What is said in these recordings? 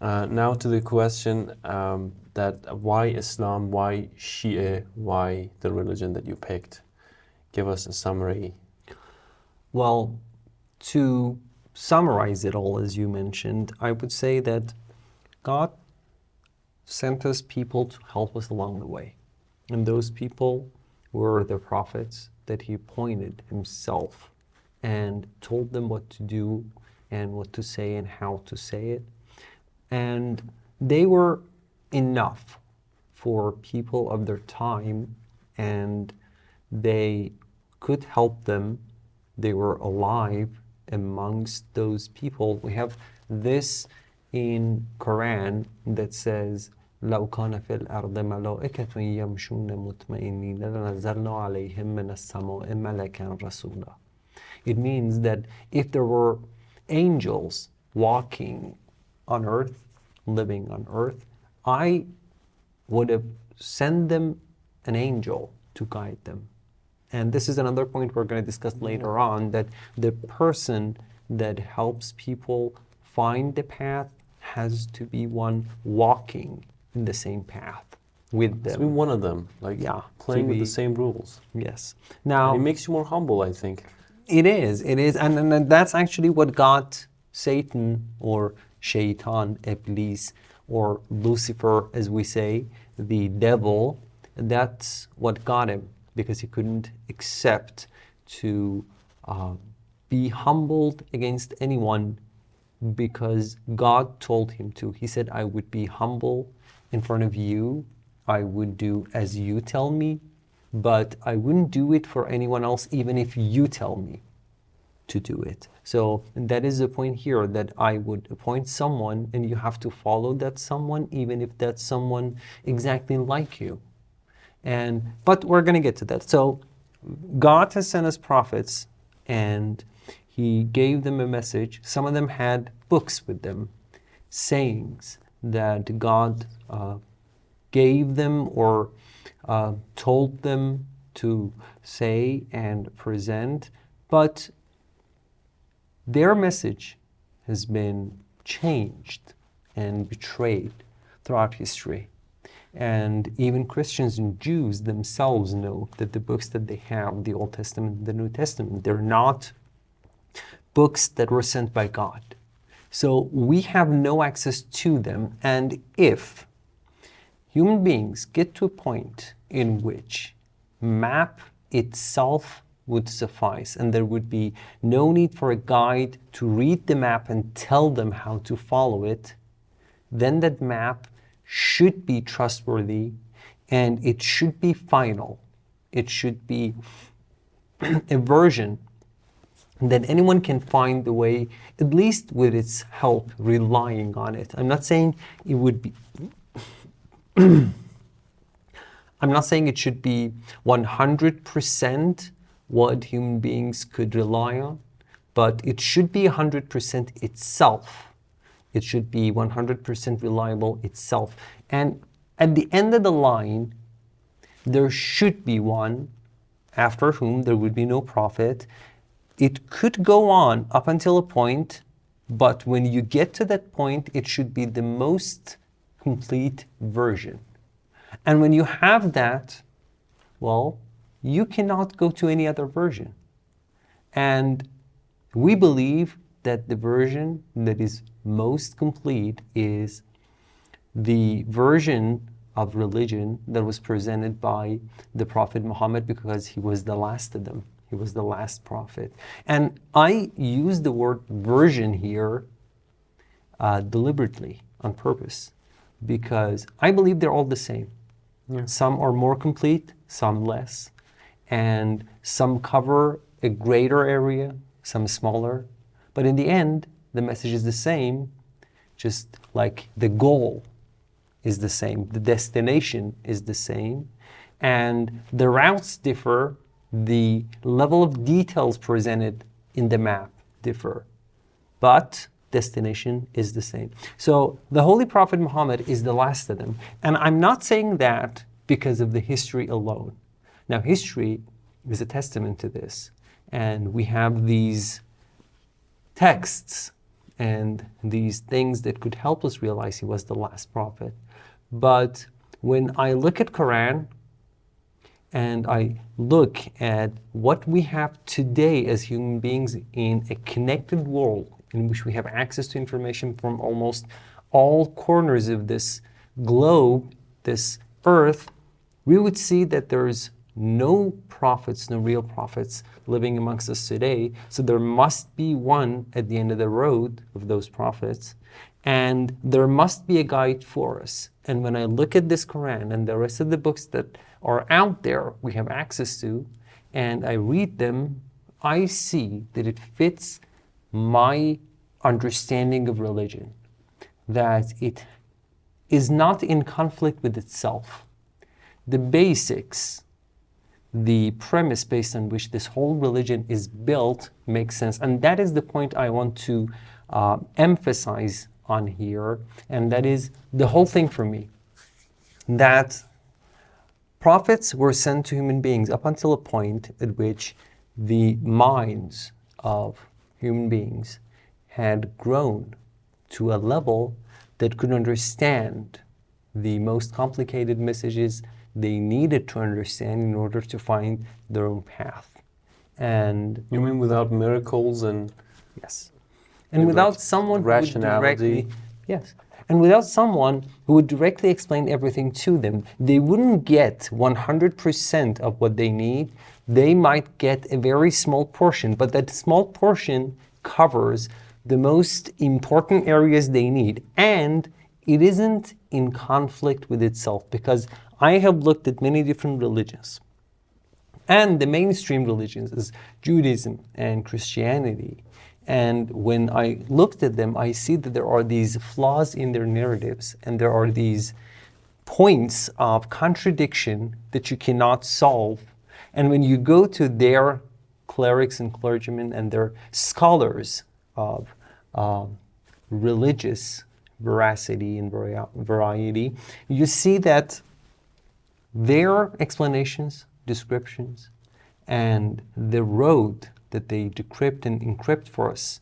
Now to the question that why Islam, why Shia, why the religion that you picked? Give us a summary. Well, to summarize it all, as you mentioned, I would say that God sent us people to help us along the way. And those people were the prophets that he appointed himself and told them what to do and what to say and how to say it. And they were enough for people of their time, and they could help them. They were alive amongst those people. We have this in Quran that says, لو كان في الأرض ملائكة يمشون مطمئنين لنزلنا عليهم من السماء ملكا رسولا. It means that if there were angels walking on earth, living on earth, I would have sent them an angel to guide them. And this is another point we're going to discuss later on, that the person that helps people find the path has to be one walking in the same path with them. To be one of them, like playing with the same rules. Yes. Now, and it makes you more humble, I think. It is. And that's actually what got Satan, or Shaitan, Iblis, or Lucifer, as we say, the devil, that's what got him, because he couldn't accept to be humbled against anyone, because God told him to. He said, I would be humble in front of you. I would do as you tell me, but I wouldn't do it for anyone else, even if you tell me to do it. So that is the point here, that I would appoint someone and you have to follow that someone, even if that's someone exactly like you. But we're going to get to that. So God has sent us prophets, and he gave them a message. Some of them had books with them, sayings that God gave them or told them to say and present, but their message has been changed and betrayed throughout history. And even Christians and Jews themselves know that the books that they have, the Old Testament and the New Testament, they're not books that were sent by God. So we have no access to them. And if human beings get to a point in which map itself would suffice, and there would be no need for a guide to read the map and tell them how to follow it, then that map should be trustworthy, and it should be final. It should be a version that anyone can find the way, at least with its help, relying on it. I'm not saying it would be I'm not saying it should be 100% what human beings could rely on, but it should be 100% itself. It should be 100% reliable itself. And at the end of the line, there should be one after whom there would be no prophet. It could go on up until a point, but when you get to that point, it should be the most complete version. And when you have that, well, you cannot go to any other version. And we believe that the version that is most complete is the version of religion that was presented by the Prophet Muhammad, because he was the last of them. He was the last prophet. And I use the word version here deliberately, on purpose, because I believe they're all the same. Yeah. Some are more complete, some less, and some cover a greater area, some smaller. But in the end, the message is the same, just like the goal is the same, the destination is the same, and the routes differ, the level of details presented in the map differ, but destination is the same. So the Holy Prophet Muhammad is the last of them. And I'm not saying that because of the history alone. Now, history is a testament to this. And we have these texts and these things that could help us realize he was the last prophet. But when I look at Quran and I look at what we have today as human beings in a connected world in which we have access to information from almost all corners of this globe, this earth, we would see that there's no prophets, no real prophets living amongst us today. So there must be one at the end of the road of those prophets, and there must be a guide for us. And when I look at this Quran and the rest of the books that are out there we have access to, and I read them, I see that it fits my understanding of religion, that it is not in conflict with itself. The basics, the premise based on which this whole religion is built makes sense. And that is the point I want to emphasize on here. And that is the whole thing for me. That prophets were sent to human beings up until a point at which the minds of human beings had grown to a level that could understand the most complicated messages they needed to understand in order to find their own path. And you mean without miracles and yes, and without someone who would rationality? Yes, and without someone who would directly explain everything to them, they wouldn't get 100% of what they need. They might get a very small portion, but that small portion covers the most important areas they need, and it isn't in conflict with itself, because I have looked at many different religions, and the mainstream religions is Judaism and Christianity. And when I looked at them, I see that there are these flaws in their narratives, and there are these points of contradiction that you cannot solve. And when you go to their clerics and clergymen and their scholars of religious veracity and variety, you see that their explanations, descriptions, and the road that they decrypt and encrypt for us,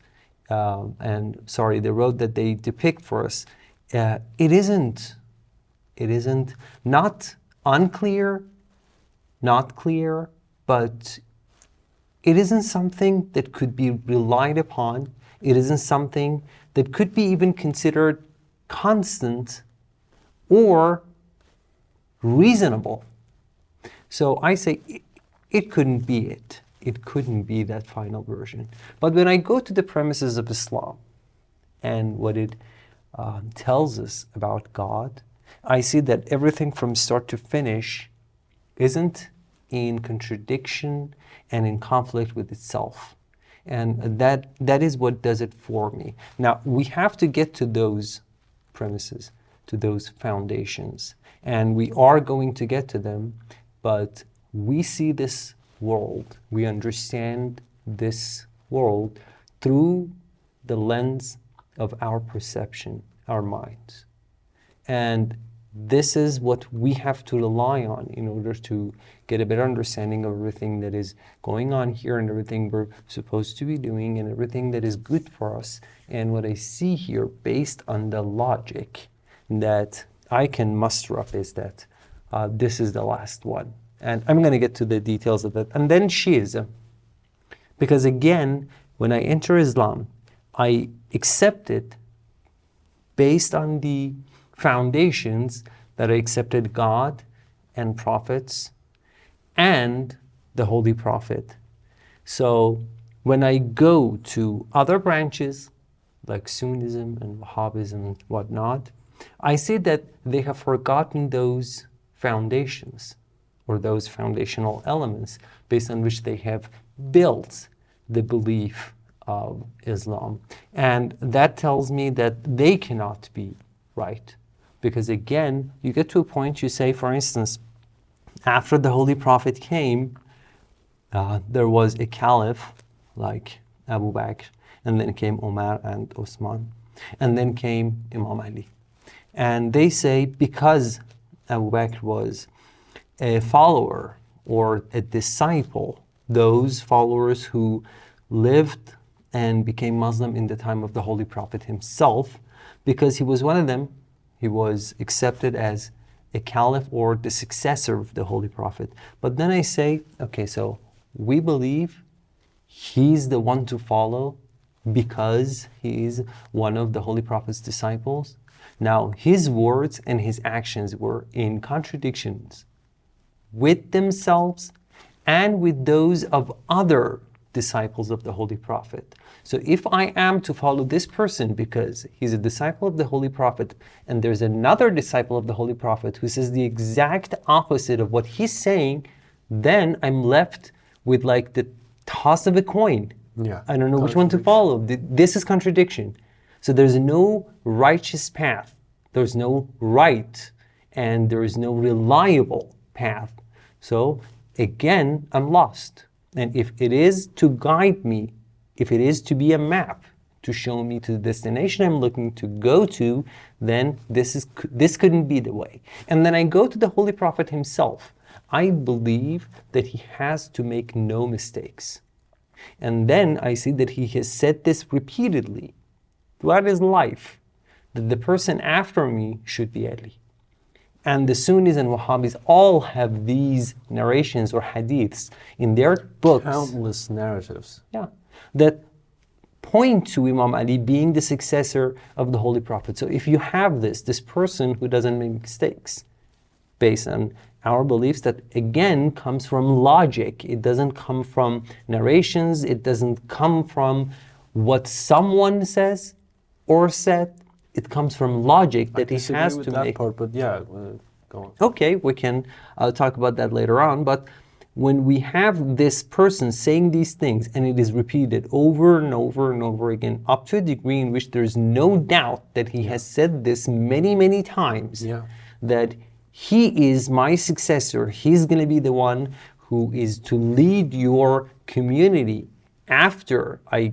the road that they depict for us, it isn't not unclear, not clear, but it isn't something that could be relied upon. It isn't something that could be even considered constant or reasonable. So I say it couldn't be it. It couldn't be that final version. But when I go to the premises of Islam and what it tells us about God, I see that everything from start to finish isn't in contradiction and in conflict with itself. And that is what does it for me. Now, we have to get to those premises, to those foundations, and we are going to get to them, but we see this world, we understand this world through the lens of our perception, our minds. And this is what we have to rely on in order to get a better understanding of everything that is going on here and everything we're supposed to be doing and everything that is good for us. And what I see here, based on the logic that I can muster up, is that this is the last one. And I'm going to get to the details of that. And then Shiism. Because again, when I enter Islam, I accept it based on the foundations that I accepted God and prophets and the Holy Prophet. So when I go to other branches like Sunnism and Wahhabism and whatnot, I see that they have forgotten those foundations or those foundational elements based on which they have built the belief of Islam. And that tells me that they cannot be right. Because again, you get to a point, you say, for instance, after the Holy Prophet came, there was a caliph like Abu Bakr, and then came Umar and Osman, and then came Imam Ali. And they say because Abu Bakr was a follower or a disciple, those followers who lived and became Muslim in the time of the Holy Prophet himself, because he was one of them. He was accepted as a caliph or the successor of the Holy Prophet. But then I say, okay, so we believe he's the one to follow because he is one of the Holy Prophet's disciples. Now, his words and his actions were in contradictions with themselves and with those of other disciples of the Holy Prophet. So if I am to follow this person because he's a disciple of the Holy Prophet, and there's another disciple of the Holy Prophet who says the exact opposite of what he's saying, then I'm left with like the toss of a coin. Yeah. I don't know which one to follow. This is contradiction. So there's no righteous path. There's no right, and there is no reliable path. So again, I'm lost. And if it is to guide me, if it is to be a map to show me to the destination I'm looking to go to, then this couldn't be the way. And then I go to the Holy Prophet himself. I believe that he has to make no mistakes. And then I see that he has said this repeatedly throughout his life, that the person after me should be Ali. And the Sunnis and Wahhabis all have these narrations or hadiths in their books. Countless narratives. Yeah, that point to Imam Ali being the successor of the Holy Prophet. So if you have this person who doesn't make mistakes, based on our beliefs, that again comes from logic. It doesn't come from narrations. It doesn't come from what someone says or said. It comes from logic that he has to that make. part, but yeah, go on. Okay, we can talk about that later on. But when we have this person saying these things and it is repeated over and over and over again, up to a degree in which there's no doubt that he has said this many, many times, that he is my successor, he's going to be the one who is to lead your community after I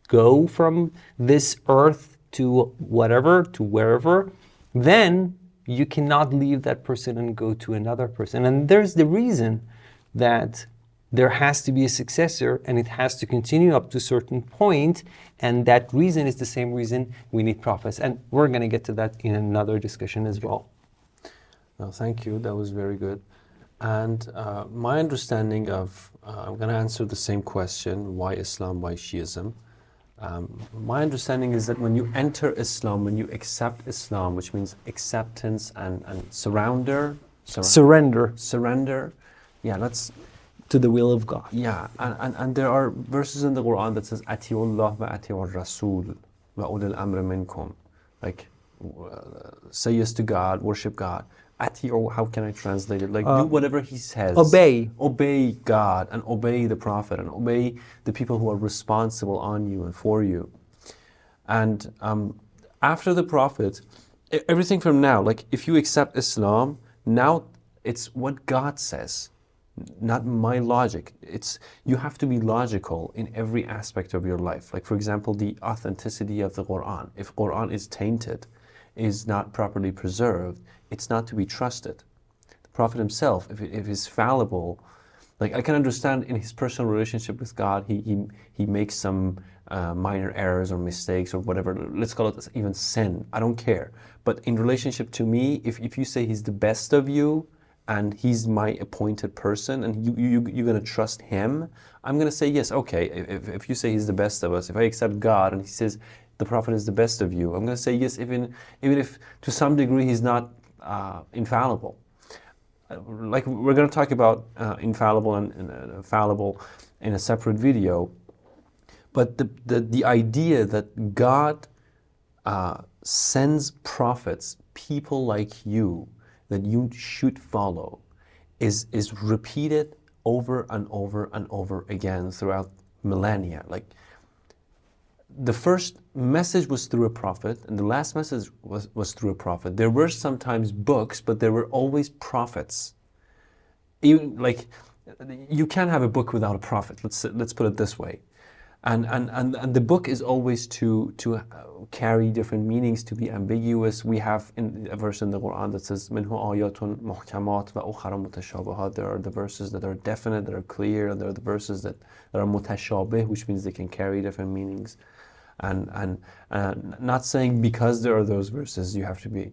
go from this earth to whatever, to wherever, then you cannot leave that person and go to another person. And there's the reason that there has to be a successor and it has to continue up to a certain point, and that reason is the same reason we need prophets. And we're going to get to that in another discussion as well. No, thank you. That was very good. And my understanding of, I'm going to answer the same question, why Islam, why Shiism? My understanding is that when you enter Islam, when you accept Islam, which means acceptance and surrender. Yeah, that's to the will of God. Yeah, and there are verses in the Quran that says Atiullah wa atiur Rasul wa ulil amri minkum. Like, say yes to God, worship God. Ati, or how can I translate it? Like, do whatever he says. Obey. Obey God and obey the Prophet and obey the people who are responsible on you and for you. And after the Prophet, everything from now, like if you accept Islam, now it's what God says, not my logic. You have to be logical in every aspect of your life. Like, for example, the authenticity of the Quran. If Quran is tainted, is not properly preserved, it's not to be trusted. The Prophet himself, if he's fallible, like I can understand in his personal relationship with God, he makes some minor errors or mistakes or whatever. Let's call it even sin. I don't care. But in relationship to me, if you say he's the best of you and he's my appointed person and you're going to trust him, I'm going to say yes, okay. If you say he's the best of us, if I accept God and he says the Prophet is the best of you, I'm going to say yes, even if to some degree he's not infallible. Like we're going to talk about infallible and fallible in a separate video, but the idea that God sends prophets, people like you, that you should follow, is repeated over and over and over again throughout millennia. Like, the first message was through a prophet, and the last message was through a prophet. There were sometimes books, but there were always prophets. Even like, you can't have a book without a prophet. Let's put it this way. And the book is always to carry different meanings, to be ambiguous. We have a verse in the Quran that says منه آيات محكمات وأخر متشابهات. There are the verses that are definite, that are clear, and there are the verses that are mutashabih, which means they can carry different meanings. And not saying because there are those verses you have to be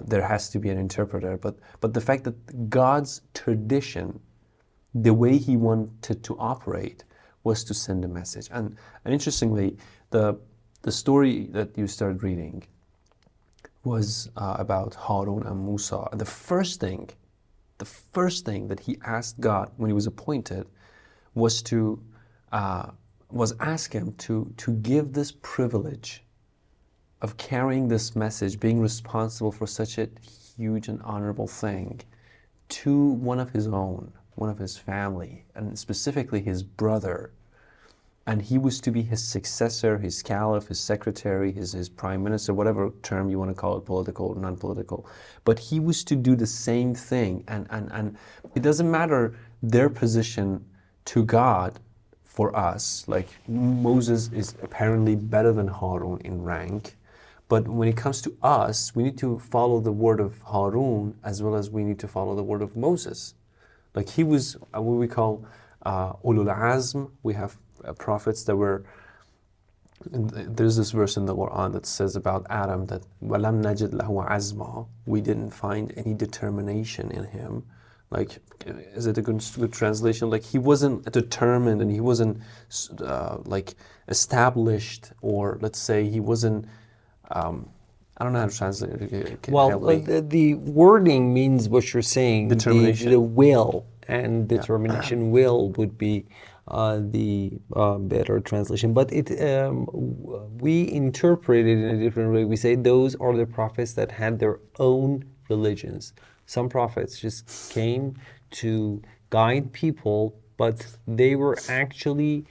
there has to be an interpreter, but the fact that God's tradition, the way He wanted to operate, was to send a message. And interestingly, the story that you started reading was about Harun and Musa. The first thing that he asked God when he was appointed was to ask him to give this privilege of carrying this message, being responsible for such a huge and honorable thing, to one of his own, one of his family, and specifically his brother. And he was to be his successor, his caliph, his secretary, his prime minister, whatever term you want to call it, political or non-political. But he was to do the same thing. And it doesn't matter their position to God for us. Like Moses is apparently better than Harun in rank. But when it comes to us, we need to follow the word of Harun as well as we need to follow the word of Moses. Like he was what we call ulul azm. We have prophets that were, there's this verse in the Quran that says about Adam that وَلَمْ نَجِدْ لَهُ عَزْمًا, we didn't find any determination in him. Like, is it a good translation? Like he wasn't determined and he wasn't like established, or let's say he wasn't, I don't know how to translate it. Well, the wording means what you're saying. Determination. The will and determination. Will would be the better translation. But we interpret it in a different way. We say those are the prophets that had their own religions. Some prophets just came to guide people, but they were actually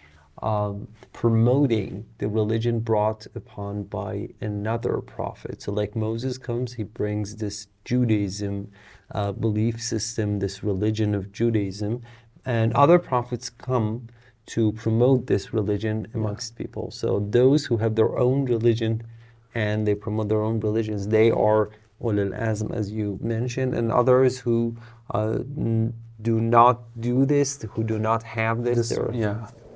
promoting the religion brought upon by another prophet. So like Moses comes, he brings this Judaism belief system, this religion of Judaism, and other prophets come to promote this religion amongst people. So those who have their own religion and they promote their own religions, they are ulul azm, as you mentioned, and others who do not do this, who do not have this.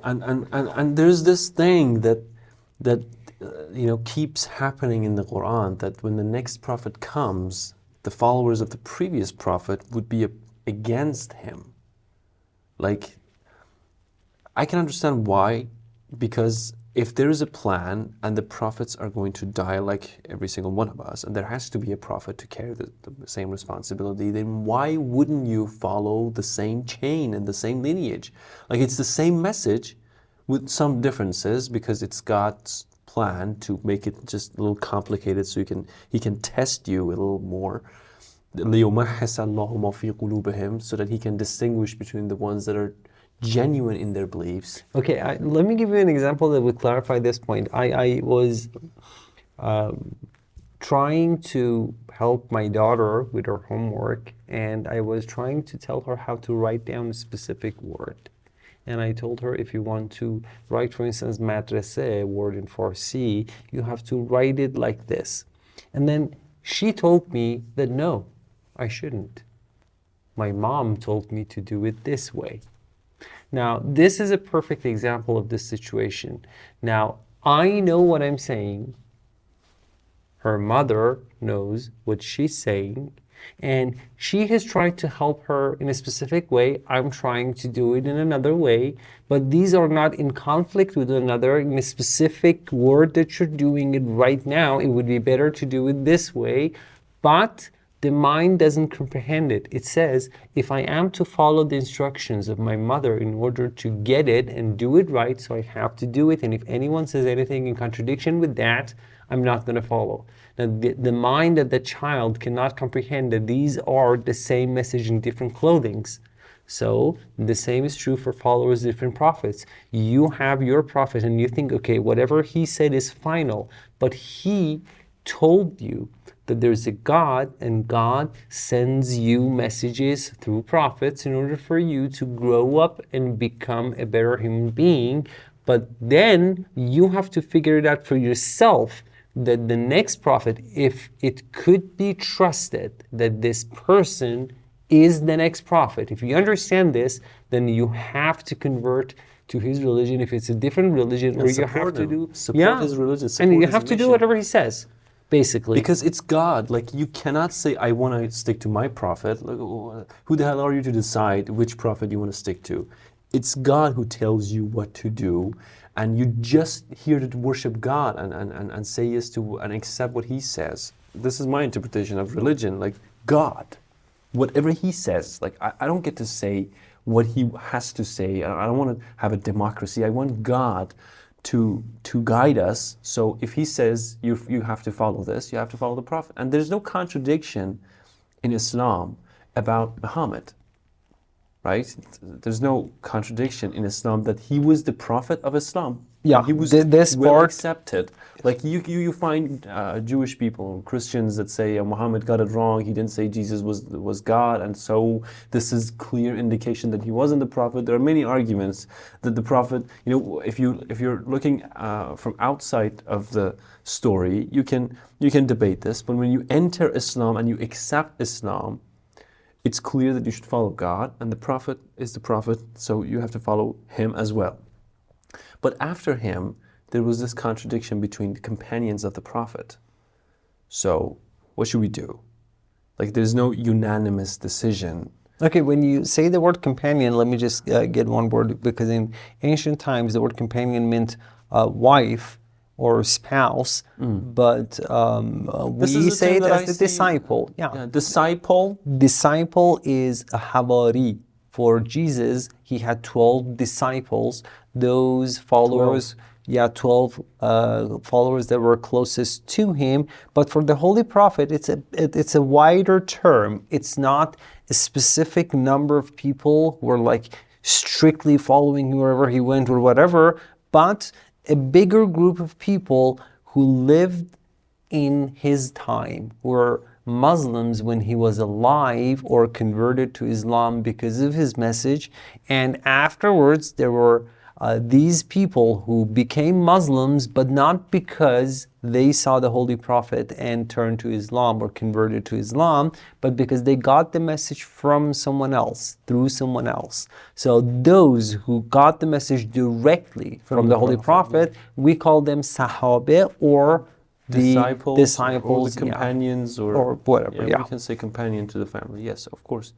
And there's this thing that keeps happening in the Quran, that when the next prophet comes, the followers of the previous prophet would be against him. Like, I can understand why, because if there is a plan and the prophets are going to die like every single one of us, and there has to be a prophet to carry the same responsibility, then why wouldn't you follow the same chain and the same lineage? Like, it's the same message with some differences, because it's God's plan to make it just a little complicated so he can test you a little more. لِيُمَحِّصَ اللَّهُ مَا فِي قُلُوبِهِمْ, so that he can distinguish between the ones that are genuine in their beliefs. Okay, let me give you an example that would clarify this point. I was trying to help my daughter with her homework, and I was trying to tell her how to write down a specific word. And I told her, if you want to write, for instance, madrasa, a word in Farsi, you have to write it like this. And then she told me that no, I shouldn't. My mom told me to do it this way. Now, this is a perfect example of this situation. Now, I know what I'm saying. Her mother knows what she's saying. And she has tried to help her in a specific way. I'm trying to do it in another way. But these are not in conflict with one another. In a specific word that you're doing it right now, it would be better to do it this way. But the mind doesn't comprehend it. It says, if I am to follow the instructions of my mother in order to get it and do it right, so I have to do it. And if anyone says anything in contradiction with that, I'm not going to follow. Now, the mind of the child cannot comprehend that these are the same message in different clothings. So the same is true for followers of different prophets. You have your prophet and you think, okay, whatever he said is final, but he told you that there's a God, and God sends you messages through prophets in order for you to grow up and become a better human being. But then you have to figure it out for yourself that the next prophet, if it could be trusted that this person is the next prophet, if you understand this, then you have to convert to his religion if it's a different religion, or you have to do support his religion, and support you his have to do mission. whatever he says, basically. Because it's God. Like, you cannot say, I want to stick to my prophet. Like, who the hell are you to decide which prophet you want to stick to? It's God who tells you what to do, and you just here to worship God and say yes to and accept what he says. This is my interpretation of religion. Like, God, whatever he says, like, I don't get to say what he has to say. I don't want to have a democracy. I want God to guide us. So if he says you have to follow this, you have to follow the Prophet. And there's no contradiction in Islam about Muhammad, right? There's no contradiction in Islam that he was the Prophet of Islam. Yeah, he was this well part accepted. Like, you find Jewish people, Christians that say Muhammad got it wrong. He didn't say Jesus was God, and so this is clear indication that he wasn't the prophet. There are many arguments that the prophet, if you're looking from outside of the story, you can debate this. But when you enter Islam and you accept Islam, it's clear that you should follow God, and the prophet is the prophet, so you have to follow him as well. But after him, there was this contradiction between the companions of the prophet. So what should we do? Like, there's no unanimous decision. Okay, when you say the word companion, let me just get one word, because in ancient times the word companion meant wife or spouse, but we say it as the disciple. Yeah, disciple. Disciple is a havari. For Jesus, he had 12 disciples, those followers, 12 followers that were closest to him. But for the Holy Prophet, it's a wider term. It's not a specific number of people who are like strictly following him wherever he went or whatever, but a bigger group of people who lived in his time, who were Muslims when he was alive or converted to Islam because of his message. And afterwards, there were these people who became Muslims, but not because they saw the Holy Prophet and turned to Islam or converted to Islam, but because they got the message from someone else, through someone else. So those who got the message directly from the Holy Prophet, we call them Sahabe, or the disciples, or the companions, or whatever. We can say companion to the family. Yes, of course.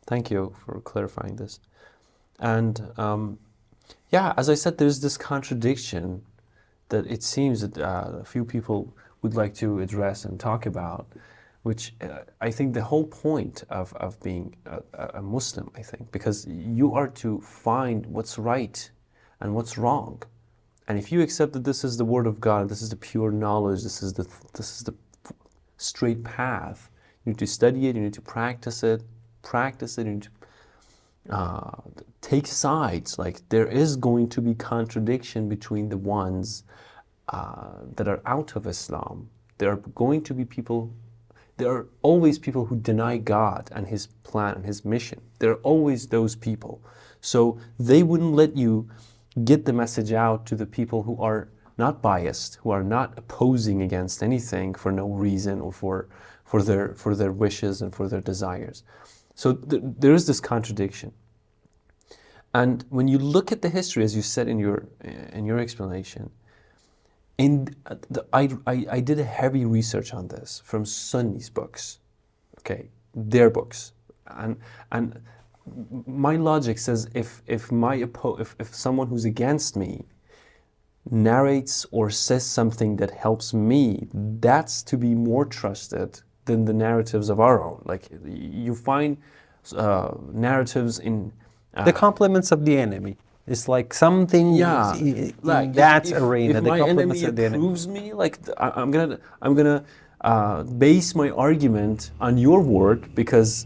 Thank you for clarifying this. And as I said, there's this contradiction that it seems that a few people would like to address and talk about, which I think the whole point of being a Muslim, I think, because you are to find what's right and what's wrong. And if you accept that this is the word of God, this is the pure knowledge, this is the straight path, you need to study it, you need to practice it, you need to take sides. Like, there is going to be contradiction between the ones that are out of Islam. There are going to be people, there are always people who deny God and his plan and his mission. There are always those people. So they wouldn't let you get the message out to the people who are not biased, who are not opposing against anything for no reason or for their wishes and for their desires. So there is this contradiction. And when you look at the history, as you said in your explanation, I did a heavy research on this from Sunnis books, okay, their books, and my logic says if someone who's against me narrates or says something that helps me, that's to be more trusted than the narratives of our own. Like, you find narratives in the compliments of the enemy. It's like something like that arena. If the my enemy approves me, like, I'm gonna base my argument on your word, because,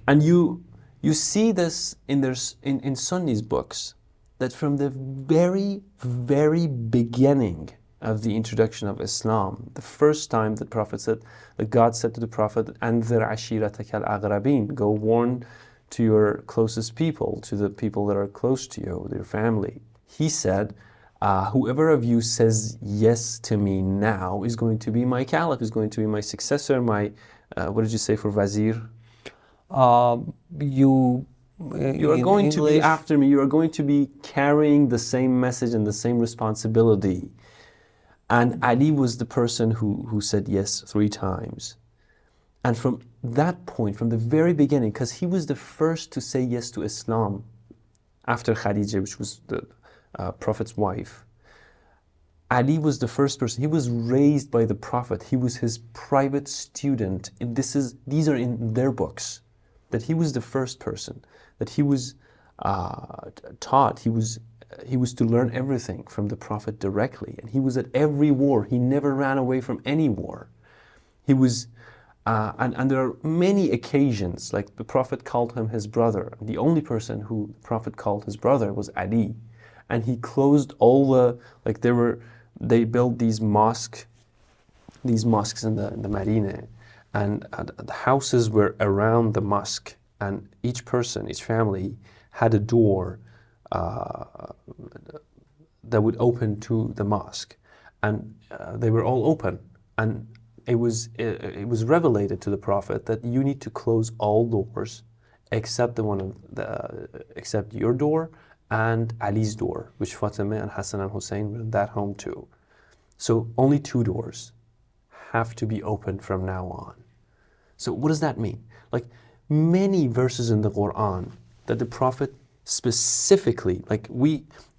and you see this in Sunnis books, that from the very, very beginning of the introduction of Islam, the first time that God said to the Prophet, "Anzir ashirataka al-aqrabin," go warn to your closest people, to the people that are close to you, your family. He said, whoever of you says yes to me now is going to be my caliph, is going to be my successor, my, what did you say for Wazir? You are in going to be English, after me, you are going to be carrying the same message and the same responsibility. And Ali was the person who said yes 3 times. And from that point, from the very beginning, because he was the first to say yes to Islam after Khadija, which was the Prophet's wife. Ali was the first person. He was raised by the Prophet. He was his private student. And these are in their books, that he was the first person, that he was taught. He was to learn everything from the Prophet directly. And he was at every war. He never ran away from any war. He was, and there are many occasions, like the Prophet called him his brother. The only person who the Prophet called his brother was Ali. And he closed all the, like they built these mosques in the Medina, and the houses were around the mosque, and each family had a door that would open to the mosque, and they were all open, and it was revelated to the Prophet that you need to close all doors except except your door and Ali's door, which Fatima and Hassan and Hussein were in that home too. So only 2 doors have to be opened from now on. So what does that mean? Like many verses in the Quran that the Prophet specifically, like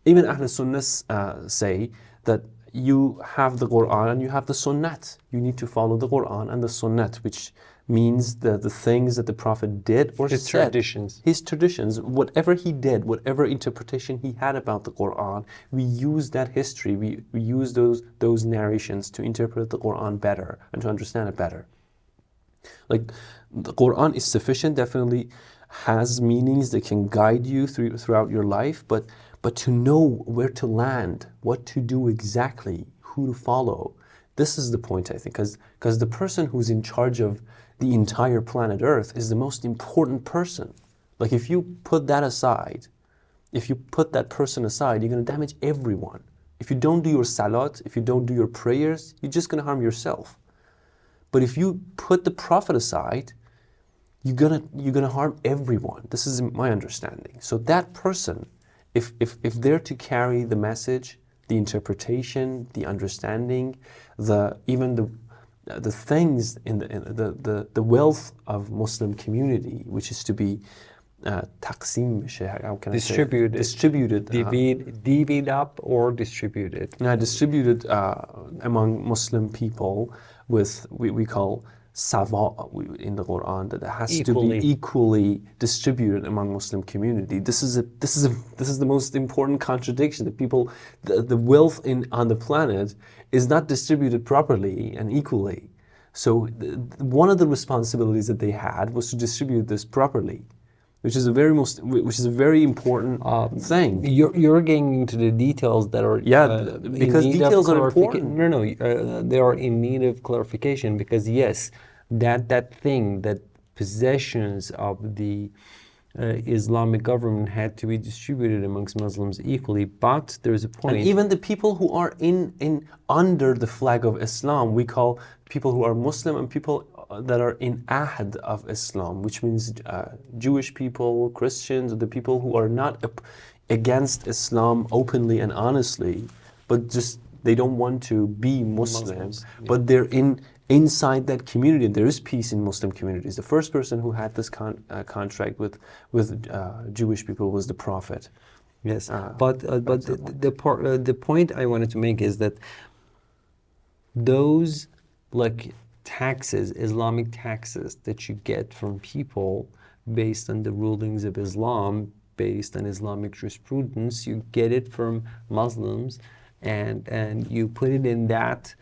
even Ahl Sunnis say that you have the Quran and you have the Sunnat. You need to follow the Quran and the Sunnat, which means the things that the Prophet did or his said. traditions. His traditions, whatever he did, whatever interpretation he had about the Quran, we use that history, we use those narrations to interpret the Quran better and to understand it better. Like the Quran is sufficient, definitely has meanings that can guide you throughout your life, but to know where to land, what to do exactly, who to follow, this is the point, I think, because the person who's in charge of the entire planet Earth is the most important person. Like if you put that aside, if you put that person aside, you're going to damage everyone. If you don't do your salat, if you don't do your prayers, you're just going to harm yourself. But if you put the Prophet aside, you're gonna harm everyone. This is my understanding. So that person, if they're to carry the message, the interpretation, the understanding, even the things in the wealth of Muslim community, which is to be taqsim, how can I say? Distributed. Divvied up or distributed. Distributed among Muslim people with, we call sawa in the Quran, that it has to be equally distributed among Muslim community. This is the most important contradiction, that people, the wealth on the planet is not distributed properly and equally. So one of the responsibilities that they had was to distribute this properly, which is a very important thing. You're getting into the details that are because details are important. No, they are in need of clarification, because yes, that thing, that possessions of the Islamic government had to be distributed amongst Muslims equally, but there's a point. And even the people who are in under the flag of Islam, we call people who are Muslim and people that are in ahd of Islam, which means Jewish people, Christians, the people who are not against Islam openly and honestly, but just they don't want to be Muslims, but they're inside that community. There is peace in Muslim communities. The first person who had this contract with Jewish people was the Prophet. Yes, but the point I wanted to make is that those like taxes, Islamic taxes that you get from people based on the rulings of Islam, based on Islamic jurisprudence, you get it from Muslims, and you put it in that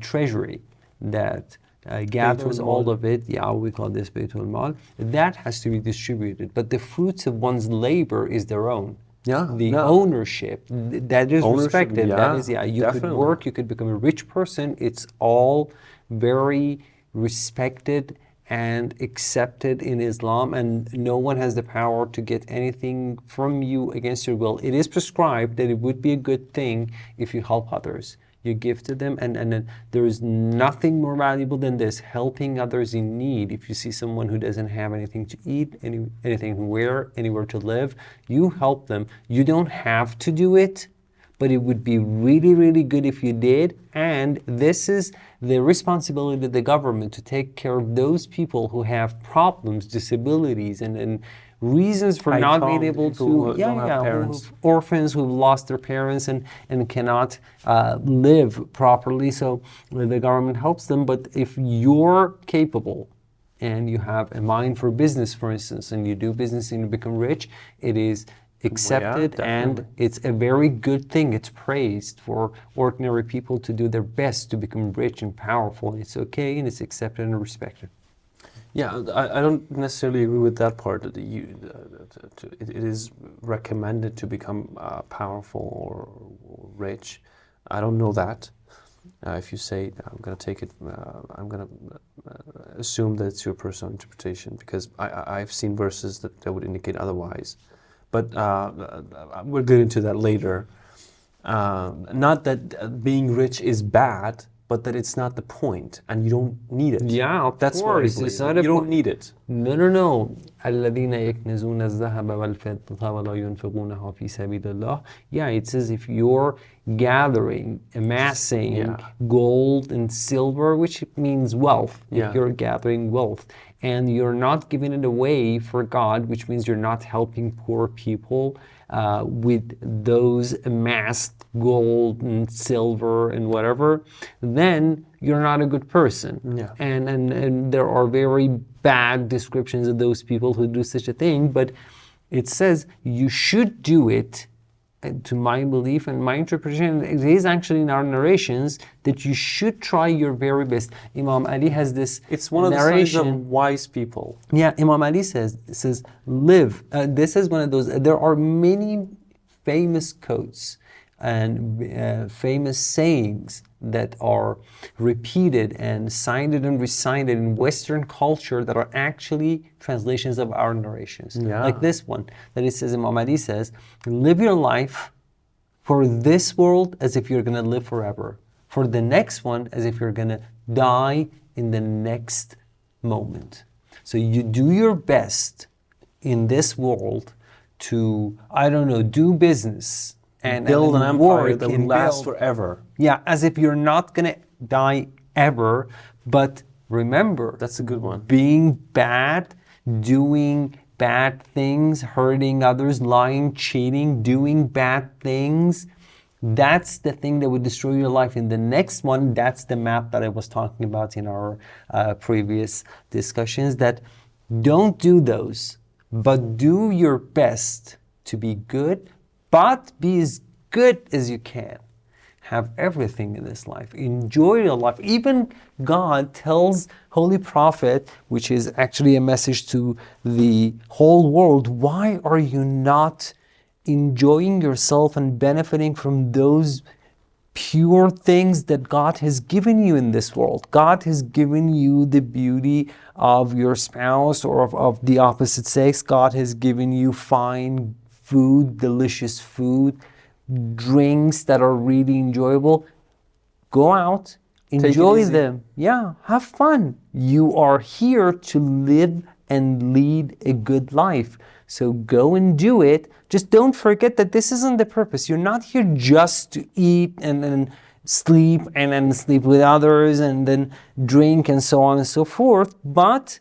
treasury that gathers all of it. We call this Baytul Mal. That has to be distributed, but the fruits of one's labor is their own. Ownership, that is respected. That is, you could work, you could become a rich person. It's all very respected and accepted in Islam, and no one has the power to get anything from you against your will. It is prescribed that it would be a good thing if you help others. You give to them, and then there is nothing more valuable than this, helping others in need. If you see someone who doesn't have anything to eat, anything to wear, anywhere to live, you help them. You don't have to do it, but it would be really, really good if you did. And this is the responsibility of the government, to take care of those people who have problems, disabilities, and reasons for not being able to, who don't have parents. orphans who've lost their parents and cannot live properly. So the government helps them. But if you're capable and you have a mind for business, for instance, and you do business and you become rich, it is accepted, and it's a very good thing. It's praised for ordinary people to do their best to become rich and powerful. It's okay, and it's accepted and respected. Yeah, I don't necessarily agree with that part. That it is recommended to become powerful or rich. I don't know that. If you say, I'm going to take it, I'm going to assume that it's your personal interpretation, because I've seen verses that would indicate otherwise. But we'll get into that later. Not that being rich is bad, but that it's not the point, and you don't need it. Yeah, of That's course. what It's I not believe. a You don't point. need it. No. الذين يكنزون الذهب والفضة ولا ينفقونها في سبيل الله. Yeah, it says if you're gathering, amassing gold and silver, which means wealth, if you're gathering wealth, and you're not giving it away for God, which means you're not helping poor people with those amassed gold and silver and whatever, then you're not a good person. Yeah. And there are very bad descriptions of those people who do such a thing, but it says you should do it. To my belief and my interpretation, it is actually in our narrations that you should try your very best. Imam Ali has this It's one of narration. the signs of wise people. Yeah, Imam Ali says live. This is one of those. There are many famous quotes and famous sayings that are repeated and cited and recited in Western culture that are actually translations of our narrations. Yeah. Like this one, that it says, Imam Ali says, live your life for this world as if you're going to live forever. For the next one, as if you're going to die in the next moment. So you do your best in this world to, do business and Build an empire that will and last build. forever. Yeah, as if you're not going to die ever. But remember, That's a good one. being bad, doing bad things, hurting others, lying, cheating, doing bad things, that's the thing that would destroy your life. In the next one, that's the map that I was talking about in our previous discussions, that don't do those, but do your best to be good, but be as good as you can. Have everything in this life. Enjoy your life. Even God tells Holy Prophet, which is actually a message to the whole world, why are you not enjoying yourself and benefiting from those pure things that God has given you in this world? God has given you the beauty of your spouse or of the opposite sex. God has given you fine food, delicious food, drinks that are really enjoyable. Go out, enjoy them. Yeah, have fun. You are here to live and lead a good life. So go and do it. Just don't forget that this isn't the purpose. You're not here just to eat and then sleep and then sleep with others and then drink and so on and so forth. But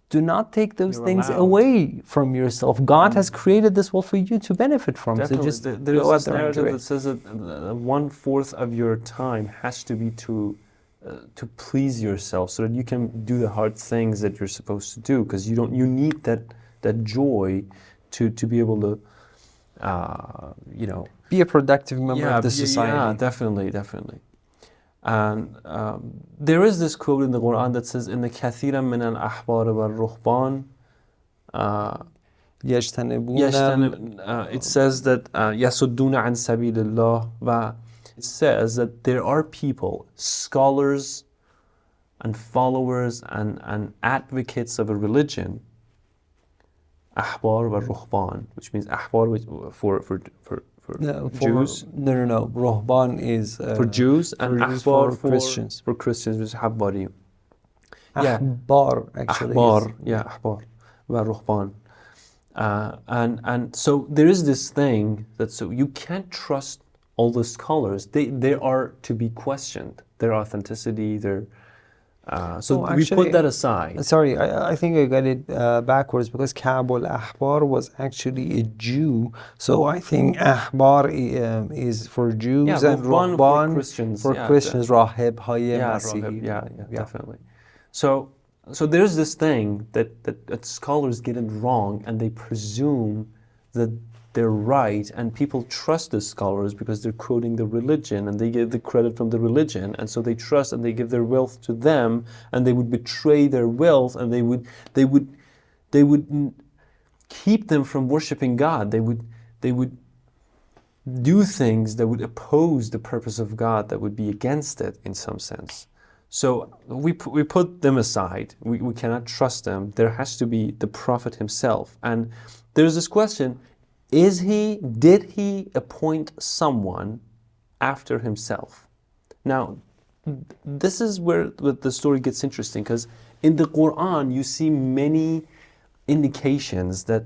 do not take those things away from yourself. God has created this world for you to benefit from. Definitely. So just There's go out this there and do narrative it. that says that 1/4 of your time has to be to please yourself, so that you can do the hard things that you're supposed to do, because you need that joy to be able to Be a productive member of the society. Yeah, definitely. And there is this quote in the Quran that says, "Inna kathiran min al-ahbar wal-ruhban." It says that yasudduna an sabilillah. It says that there are people, scholars and followers and advocates of a religion, ahbar wa ruhban, which means ahbar for Jews. No. Ruhban is For Jews, and ahbar for Christians. For Christians, which is habbari. Ahbar actually. Ahbar, ahbar wa ruhban. And so there is this thing that, so you can't trust all the scholars. They are to be questioned. Their authenticity, their we put that aside. Sorry, I think I got it backwards, because Ka'b al-Ahbar was actually a Jew. So I think Ahbar is for Jews, and Ruhban for Christians. Rahib Haye Masihi. Definitely. So there's this thing that scholars get it wrong, and they presume that they're right, and people trust the scholars because they're quoting the religion, and they give the credit from the religion, and so they trust, and they give their wealth to them, and they would betray their wealth, and they would keep them from worshiping God. They would do things that would oppose the purpose of God, that would be against it in some sense. So we put them aside. We cannot trust them. There has to be the Prophet himself. And there's this question, did he appoint someone after himself? Now, this is where the story gets interesting, because in the Quran you see many indications that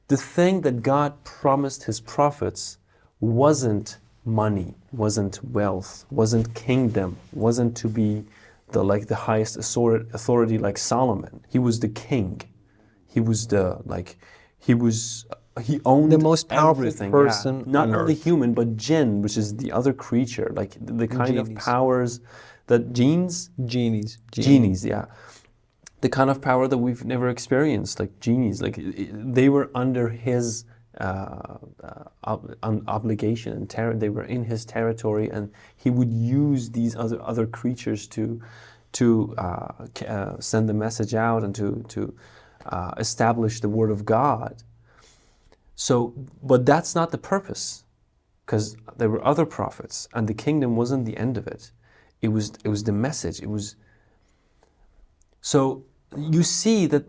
the thing that God promised his prophets wasn't money, wasn't wealth, wasn't kingdom, wasn't to be the highest authority like Solomon. He was the king. He owned the most powerful everything. person, not only human, but jinn, which is the other creature, like the kind of powers that genies, the kind of power that we've never experienced, like genies, like they were under his obligation and they were in his territory, and he would use these other creatures to send the message out and to establish the word of God. So, but that's not the purpose, because there were other prophets, and the kingdom wasn't the end of it. It was the message. So you see that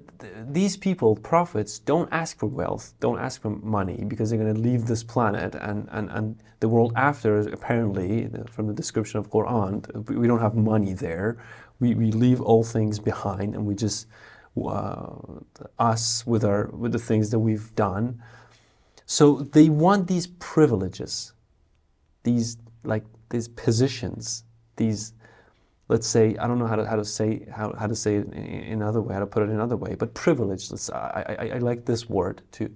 these people, prophets, don't ask for wealth, don't ask for money, because they're going to leave this planet and the world after, apparently, from the description of Quran, we don't have money there. We leave all things behind, and we just, us with the things that we've done. So they want these privileges, these positions, these, let's say, I don't know how to say it in another way, how to put it in another way, but privilege. I like this word to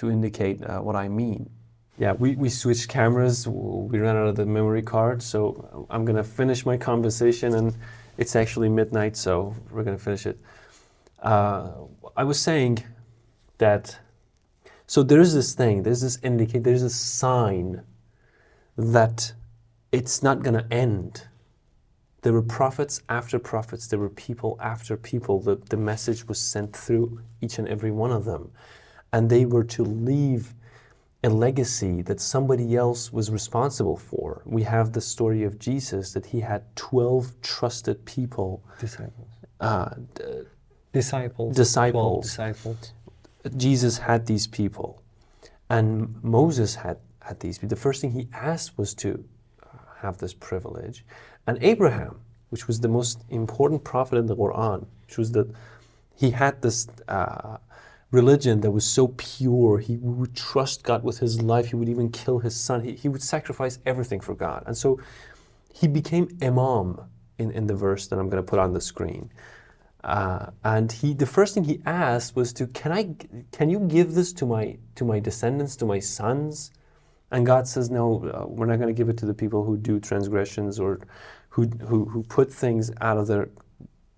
indicate what I mean. Yeah, we switched cameras. We ran out of the memory card, so I'm gonna finish my conversation, and it's actually midnight, so we're gonna finish it. I was saying that. So there's this thing. There's a sign that it's not gonna end. There were prophets after prophets. There were people after people. The message was sent through each and every one of them. And they were to leave a legacy that somebody else was responsible for. We have the story of Jesus, that he had 12 trusted people. Disciples. 12 disciples. Jesus had these people. And Moses had these people. The first thing he asked was to have this privilege. And Abraham, which was the most important prophet in the Quran, which was that he had this religion that was so pure. He would trust God with his life. He would even kill his son. He would sacrifice everything for God. And so he became imam in the verse that I'm going to put on the screen. And the first thing he asked was can you give this to my descendants, to my sons? And God says, no, we're not going to give it to the people who do transgressions or who put things out of their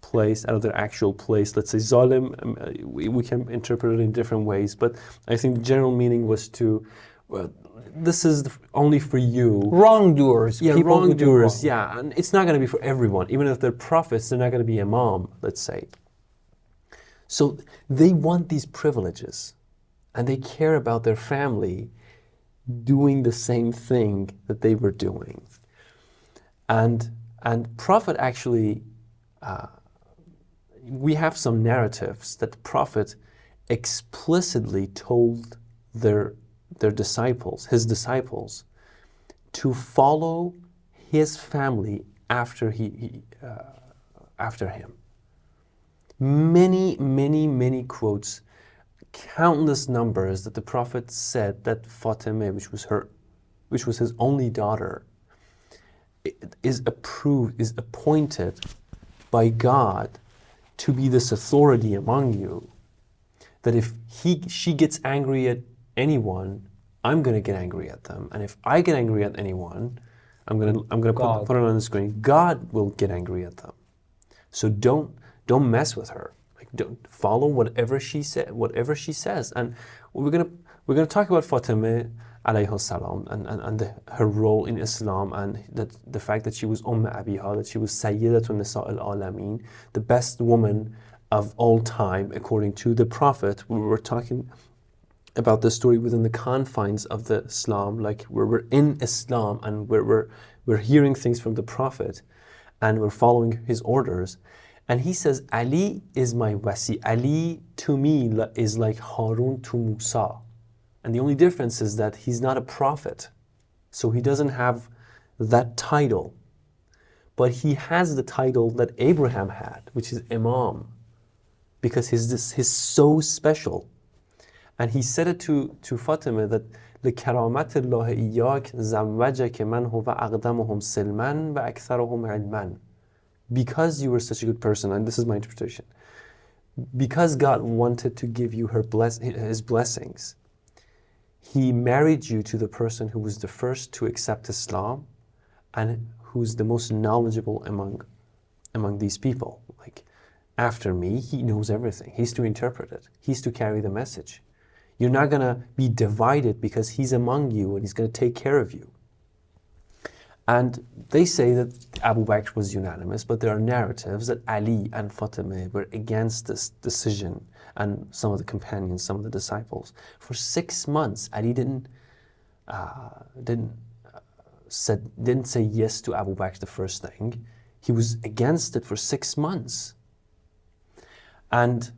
place, out of their actual place. Let's say zalim, we can interpret it in different ways, but I think the general meaning was this is only for you. Wrongdoers. Yeah, wrongdoers, yeah. And it's not going to be for everyone. Even if they're prophets, they're not going to be imam, let's say. So they want these privileges, and they care about their family doing the same thing that they were doing. And And Prophet actually, we have some narratives that the Prophet explicitly told their disciples, his disciples, to follow his family after after him. Many quotes, countless numbers that the Prophet said that Fatima, which was his only daughter, is appointed by God to be this authority among you, that if she gets angry at anyone, I'm going to get angry at them. And if I get angry at anyone, I'm going to put it on the screen. God will get angry at them. So don't mess with her. Like, don't follow whatever she says. And we're going to talk about Fatima alayhi salam and her role in Islam, and the fact that she was Abiha, that she was Sayyidatun Nisa al-Alameen, the best woman of all time according to the Prophet. We were talking about the story within the confines of the Islam, like where we're in Islam and where we're hearing things from the Prophet and we're following his orders. And he says, Ali is my wasi. Ali to me is like Harun to Musa. And the only difference is that he's not a prophet, so he doesn't have that title. But he has the title that Abraham had, which is Imam, because he's so special. And he said it to Fatima that لِكَرَامَةِ اللَّهِ إِيَّاكَ زَوَّجَكَ مَنْ هُوَ أَقْدَمُهُمْ سِلْمًا وَأَكْثَرُهُمْ عِلْمًا. Because you were such a good person, and this is my interpretation, because God wanted to give you his blessings, he married you to the person who was the first to accept Islam and who's the most knowledgeable among these people. Like, after me, he knows everything. He's to interpret it. He's to carry the message. You're not going to be divided because he's among you and he's going to take care of you. And they say that Abu Bakr was unanimous, but there are narratives that Ali and Fatima were against this decision, and some of the companions, some of the disciples. For 6 months, Ali didn't say yes to Abu Bakr the first thing. He was against it for 6 months. And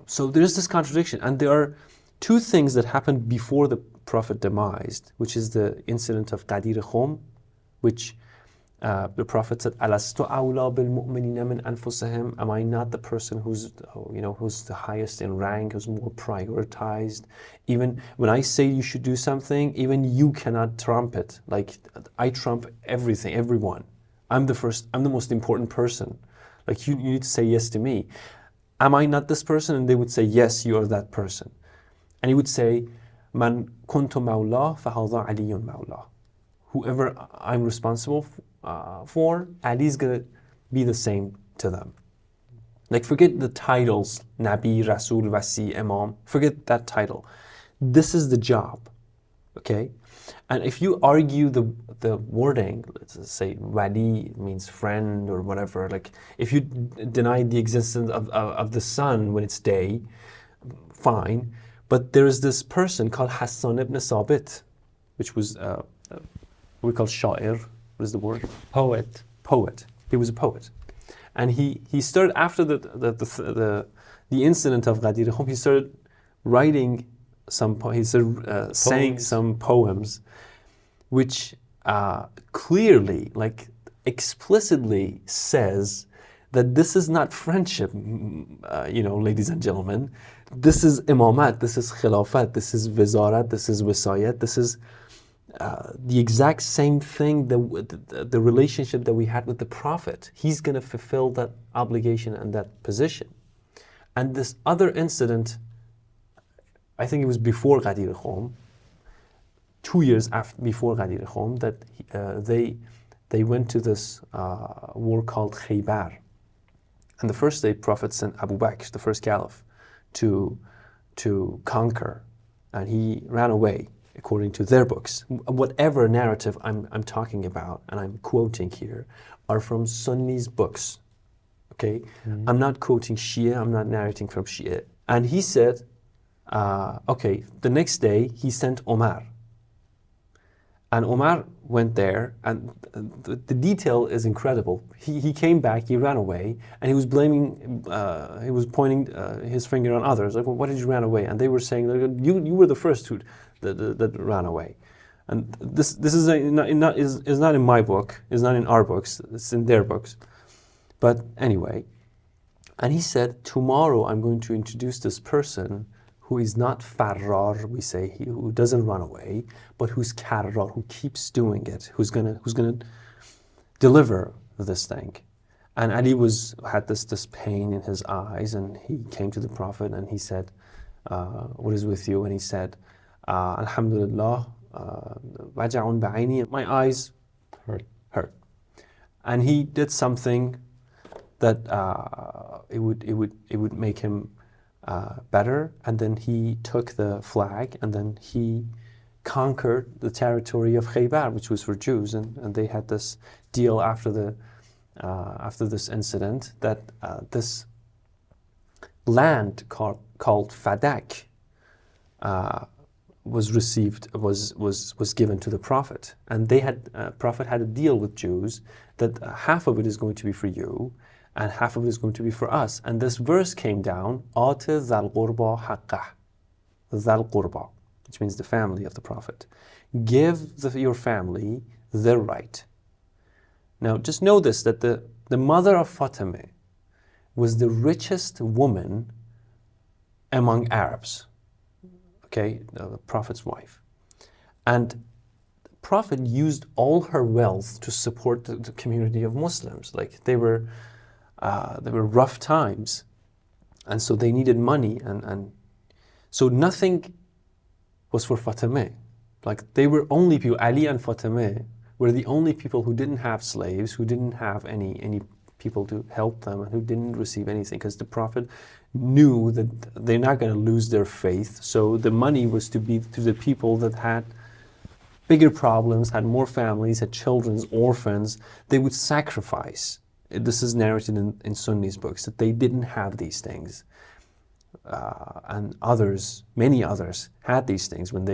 so there's this contradiction. And there are two things that happened before the Prophet demised, which is the incident of Ghadir Khum, which the Prophet said, "Alastu awla bil mu'minina min anfusihim?" Am I not the person who's the highest in rank, who's more prioritized? Even when I say you should do something, even you cannot trump it. Like, I trump everything, everyone. I'm the most important person. Like, you need to say yes to me. Am I not this person? And they would say, yes, you are that person. And he would say, Man kuntu mawla fahadha aliyun mawla. Whoever I'm responsible for, Ali's going to be the same to them. Like, forget the titles, Nabi, Rasul, Wasi, Imam. Forget that title. This is the job, okay? And if you argue the wording, let's say Wali means friend or whatever, like if you deny the existence of the sun when it's day, fine. But there is this person called Hassan ibn Sabit, which was we call Sha'ir. What is the word? Poet. Poet. He was a poet. And he started, after the incident of Ghadir Khum, he started writing he started saying some poems, which clearly, like explicitly says that this is not friendship, ladies and gentlemen. This is imamat, this is khilafat, this is wizarat, this is wisayat, this is the exact same thing, the relationship that we had with the Prophet. He's going to fulfill that obligation and that position. And this other incident, I think it was before Ghadir Khum, 2 years before Ghadir Khum, that they went to this war called Khaybar. And the first day, Prophet sent Abu Bakr, the first caliph, to conquer. And he ran away, according to their books. Whatever narrative I'm talking about, and I'm quoting here, are from Sunnis books. Okay? Mm-hmm. I'm not quoting Shia, I'm not narrating from Shia. And he said, the next day he sent Omar. And Omar went there, and the detail is incredible. He came back, he ran away, and he was blaming, he was pointing his finger on others. Like, well, why did you run away? And they were saying, you were the first that ran away. And this is not in my book, it's not in our books, it's in their books. But anyway, and he said, tomorrow I'm going to introduce this person who is not farrar, we say, who doesn't run away, but who's karrar, who keeps doing it, who's gonna deliver this thing. And Ali had this pain in his eyes, and he came to the Prophet and he said, what is with you? And he said, Alhamdulillah, waja'un ba'aini, my eyes hurt. And he did something that it would make him better, and then he took the flag and then he conquered the territory of Khaybar, which was for Jews, and they had this deal after this incident that this land called Fadak was given to the Prophet, and Prophet had a deal with Jews that half of it is going to be for you and half of it is going to be for us. And this verse came down, Ati zal qurba haqqah, zal qurba, which means the family of the Prophet. Give your family their right. Now just know this, that the mother of Fatima was the richest woman among Arabs, okay, the Prophet's wife. And the Prophet used all her wealth to support the community of Muslims. Like there were rough times, and so they needed money, and so nothing was for Fatima. Like they were only people, Ali and Fatima were the only people who didn't have slaves, who didn't have any people to help them, and who didn't receive anything, because the Prophet knew that they're not going to lose their faith. So the money was to be to the people that had bigger problems, had more families, had children, orphans. They would sacrifice. This is narrated in Sunnis books, that they didn't have these things. And many others had these things. When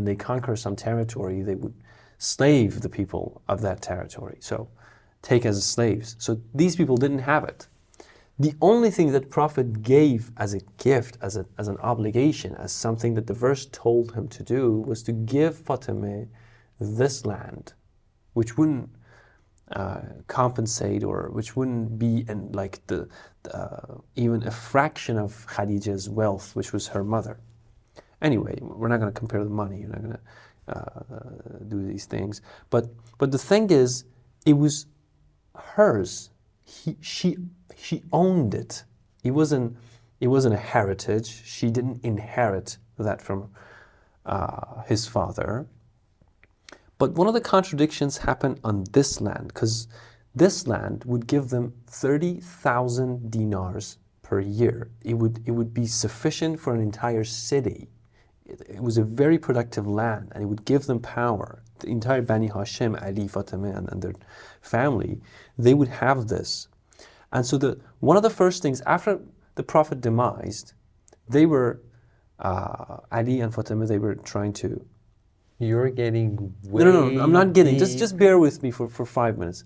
they conquer some territory, they would slave the people of that territory. So take as slaves. So these people didn't have it. The only thing that Prophet gave as a gift, as an obligation, as something that the verse told him to do, was to give Fatima this land, which wouldn't compensate, or which wouldn't be in like even a fraction of Khadija's wealth, which was her mother. Anyway, we're not going to compare the money. We're not going to do these things. But the thing is, it was hers. She owned it. It wasn't a heritage. She didn't inherit that from his father. But one of the contradictions happened on this land, because this land would give them 30,000 dinars per year. It would be sufficient for an entire city. It was a very productive land, and it would give them power. The entire Bani Hashim, Ali, Fatima, and their family, they would have this. And so one of the first things after the Prophet demised, they were, Ali and Fatima, they were trying to... You're getting way No, I'm not getting. Just bear with me for 5 minutes.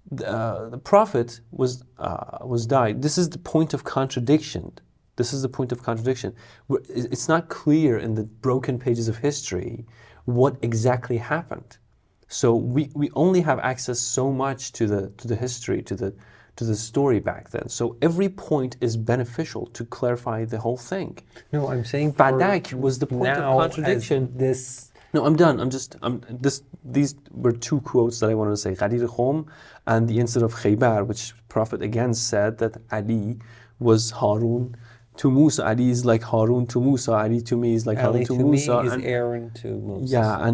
The Prophet was died. This is the point of contradiction. This is the point of contradiction. It's not clear in the broken pages of history what exactly happened. So we only have access so much to the history, to the story back then. So every point is beneficial to clarify the whole thing. No, I'm saying Fadak was the point of contradiction. No, I'm done. These were two quotes that I wanted to say. Ghadir Khom and the incident of Khaybar, which Prophet again said that Ali was Harun to Musa. Ali is like Harun to Musa. Ali to me is like Harun to Musa. Ali to me is Aaron to Moses. Yeah,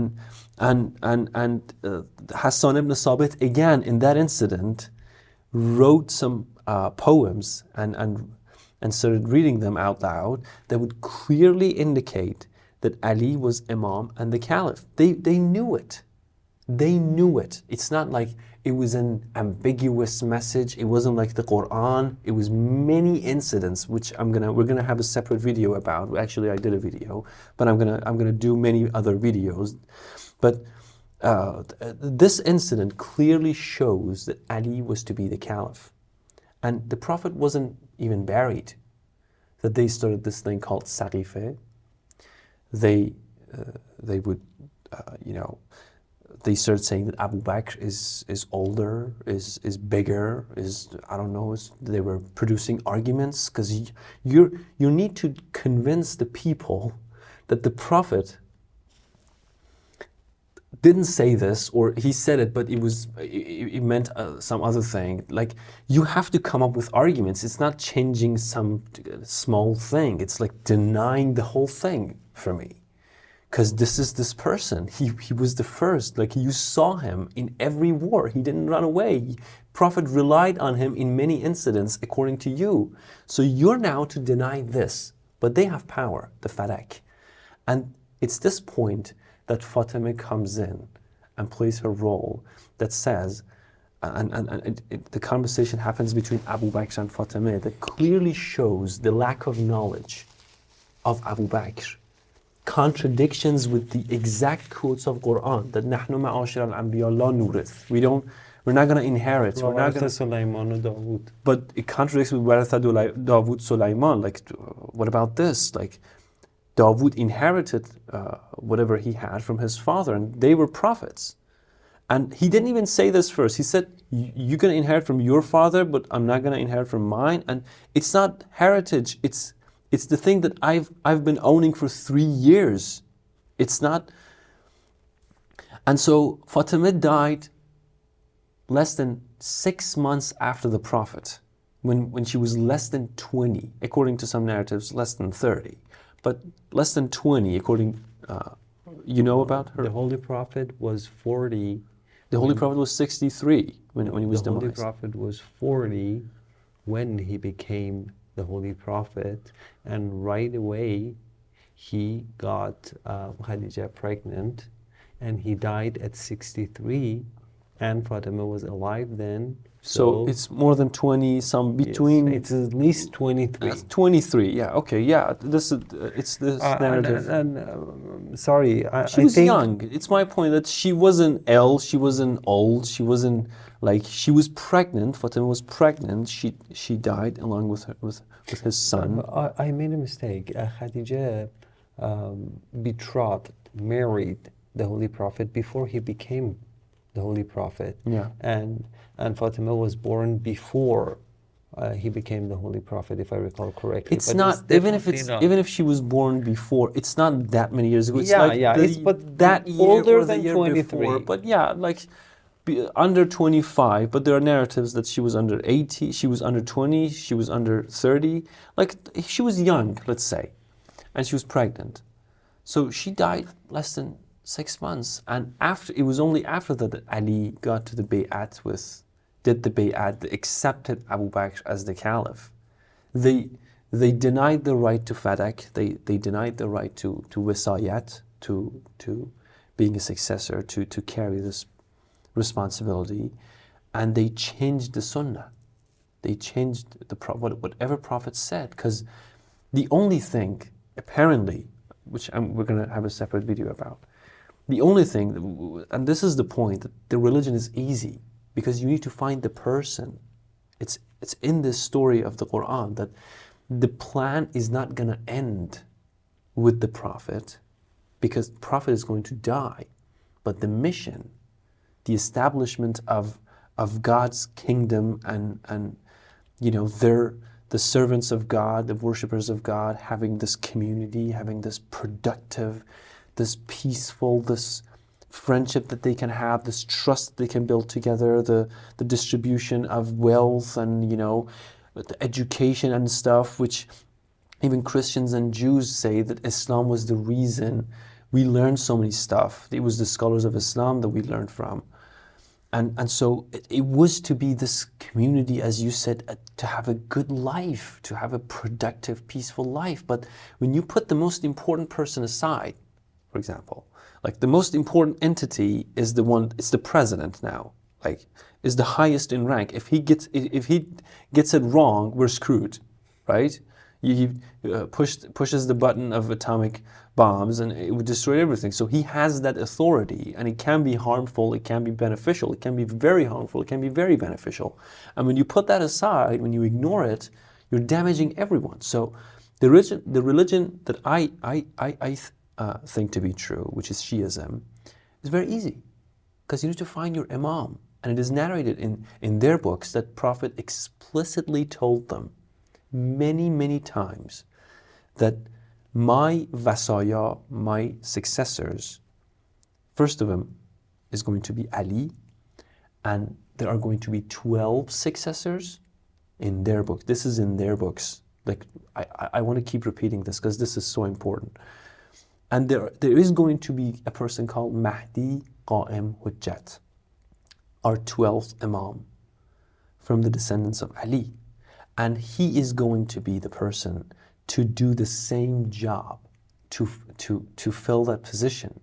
and Hassan ibn Sabit again in that incident wrote some poems and started reading them out loud that would clearly indicate that Ali was Imam and the Caliph. They knew it. They knew it. It's not like it was an ambiguous message. It wasn't like the Quran. It was many incidents, which we're gonna have a separate video about. Actually, I did a video, but I'm gonna do many other videos. But this incident clearly shows that Ali was to be the caliph. And the Prophet wasn't even buried. That they started this thing called Saqife. They would, they started saying that Abu Bakr is older, is bigger, I don't know, they were producing arguments, because you need to convince the people that the Prophet didn't say this, or he said it, but it meant some other thing. Like, you have to come up with arguments. It's not changing some small thing. It's like denying the whole thing for me. Because this is this person. He was the first. Like, you saw him in every war. He didn't run away. Prophet relied on him in many incidents according to you. So you're now to deny this. But they have power, the Fadak. And it's this point that Fatima comes in and plays her role, that says, the conversation happens between Abu Bakr and Fatima, that clearly shows the lack of knowledge of Abu Bakr. Contradictions with the exact quotes of Quran, that نحن معاشر الأنبياء لا نورث. We're not going to inherit. We're not going to. But it contradicts with Waratha Dawud Sulaiman. Like, what about this? Like, Dawood inherited whatever he had from his father, and they were prophets. And he didn't even say this first. He said, you're going to inherit from your father, but I'm not going to inherit from mine. And it's not heritage. It's the thing that I've been owning for 3 years. It's not. And so Fatima died less than 6 months after the Prophet, when she was less than 20, according to some narratives, less than 30. But less than 20, according, about her? The Holy Prophet was 40. The Holy Prophet was 63 when he was demised. The Holy Prophet was 40 when he became the Holy Prophet. And right away, he got Khadija pregnant. And he died at 63. And Fatima was alive then. So it's more than 20, some between. Yes, it's at least 23. 23, yeah, okay, yeah. It's this narrative. Sorry, she was young. It's my point that she wasn't ill, she wasn't old, she wasn't like, she was pregnant. Fatima was pregnant. She died along with his son. I made a mistake. Khadija betrothed, married the Holy Prophet before he became the Holy Prophet. Yeah. And Fatima was born before he became the Holy Prophet, if I recall correctly. It's not, even if she was born before, it's not that many years ago. It's but that year older or the than year 23. before. But yeah, like under 25. But there are narratives that she was under 80, she was under 20, she was under 30. Like, she was young, let's say, and she was pregnant. So she died less than 6 months, and it was only after that Ali got to the bay'at did the bay'at, accepted Abu Bakr as the caliph. They denied the right to fadak, they denied the right to wisayat, to being a successor, to carry this responsibility, and they changed the sunnah. They changed whatever Prophet said, because the only thing, apparently, which we're going to have a separate video about, the only thing, and this is the point, that the religion is easy because you need to find the person. It's in this story of the Quran that the plan is not going to end with the Prophet, because the Prophet is going to die. But the mission, the establishment of God's kingdom and they're the servants of God, the worshippers of God, having this community, having this productive, this peaceful, this friendship that they can have, this trust that they can build together, the distribution of wealth and, the education and stuff, which even Christians and Jews say that Islam was the reason we learned so many stuff. It was the scholars of Islam that we learned from. And so it was to be this community, as you said, to have a good life, to have a productive, peaceful life. But when you put the most important person aside, for example, like the most important entity is it's the president now, like is the highest in rank. If he gets it wrong, we're screwed, right? pushes the button of atomic bombs and it would destroy everything. So he has that authority, and it can be harmful, it can be beneficial, it can be very harmful, it can be very beneficial. And when you put that aside, when you ignore it, you're damaging everyone. So the religion that I think to be true, which is Shi'ism, is very easy, because you need to find your imam. And it is narrated in their books that Prophet explicitly told them many, many times that my vasaya, my successors, first of them is going to be Ali, and there are going to be 12 successors in their book. This is in their books. Like, I want to keep repeating this because this is so important. And there is going to be a person called Mahdi Qa'im Hujjat, our 12th Imam from the descendants of Ali. And he is going to be the person to do the same job, to fill that position.